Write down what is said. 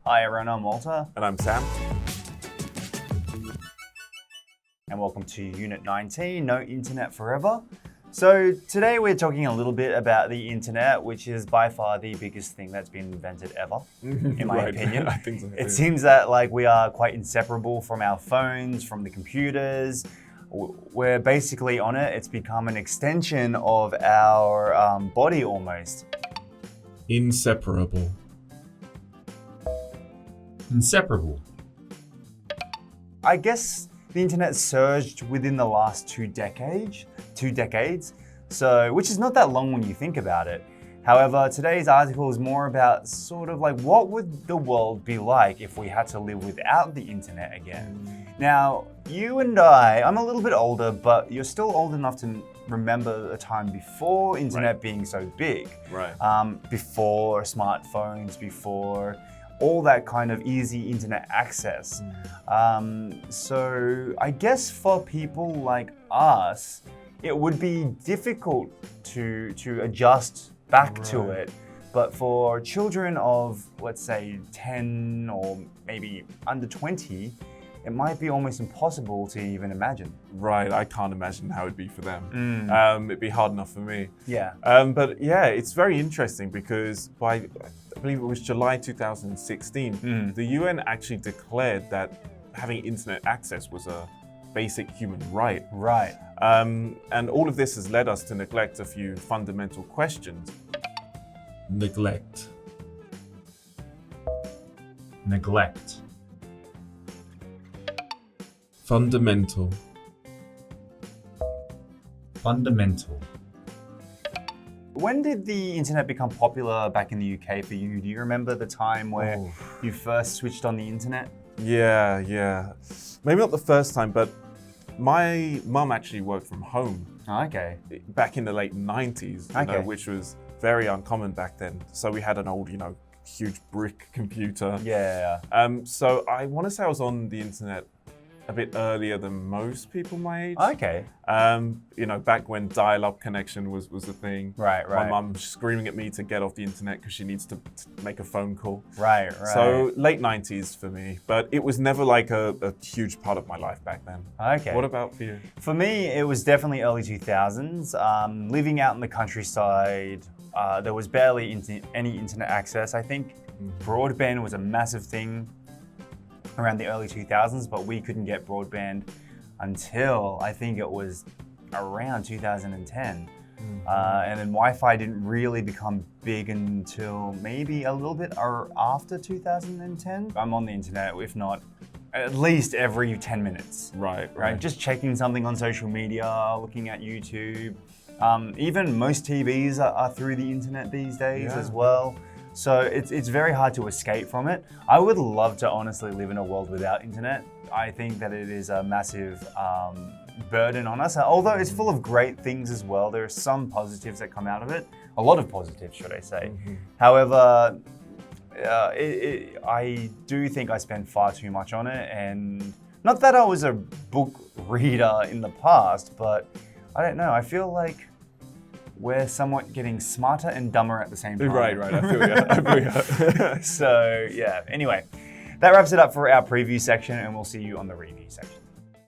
Hi everyone, I'm Walter. And I'm Sam. And welcome to Unit 19, No Internet Forever. So today we're talking a little bit about the internet, which is by far the biggest thing that's been invented ever, in my opinion. I think so. It seems that we are quite inseparable from our phones, from the computers. We're basically on it. It's become an extension of our body almost. Inseparable. Inseparable. I guess the internet surged within the last two decades, so which is not that long when you think about it. However, today's article is more about sort of what would the world be like if we had to live without the internet again. Now, you and I'm a little bit older, but you're still old enough to remember a time before internet being so big. Right. Before smartphones, before all that kind of easy internet access. So I guess for people like us, it would be difficult to adjust back to it. But for children of, let's say, 10 or maybe under 20, it might be almost impossible to even imagine. Right, I can't imagine how it'd be for them. It'd be hard enough for me. Yeah. But yeah, it's very interesting because I believe it was July 2016, the UN actually declared that having internet access was a basic human right. Right. And all of this has led us to neglect a few fundamental questions. Neglect. Neglect. Fundamental. Fundamental. When did the internet become popular back in the UK for you? Do you remember the time where you first switched on the internet? Yeah. Maybe not the first time, but my mum actually worked from home. Okay. Back in the late 90s, you know, which was very uncommon back then. So we had an old, huge brick computer. Yeah. So I want to say I was on the internet a bit earlier than most people my age. Okay. Back when dial-up connection was a thing. Right. My mum screaming at me to get off the internet because she needs to make a phone call. Right. So late 90s for me, but it was never a huge part of my life back then. Okay. What about for you? For me, it was definitely early 2000s. Living out in the countryside, there was barely any internet access. I think broadband was a massive thing around the early 2000s, but we couldn't get broadband until I think it was around 2010. And then Wi-Fi didn't really become big until maybe a little bit after 2010. I'm on the internet, if not at least every 10 minutes. Right. Just checking something on social media, looking at YouTube. Even most TVs are through the internet these days as well. So it's very hard to escape from it. I would love to honestly live in a world without internet. I think that it is a massive burden on us. Although it's full of great things as well. There are some positives that come out of it. A lot of positives, should I say. However, I do think I spend far too much on it. And not that I was a book reader in the past, but I don't know. I feel like we're somewhat getting smarter and dumber at the same time. Right. I feel you. So yeah, anyway, that wraps it up for our preview section, and we'll see you on the review section.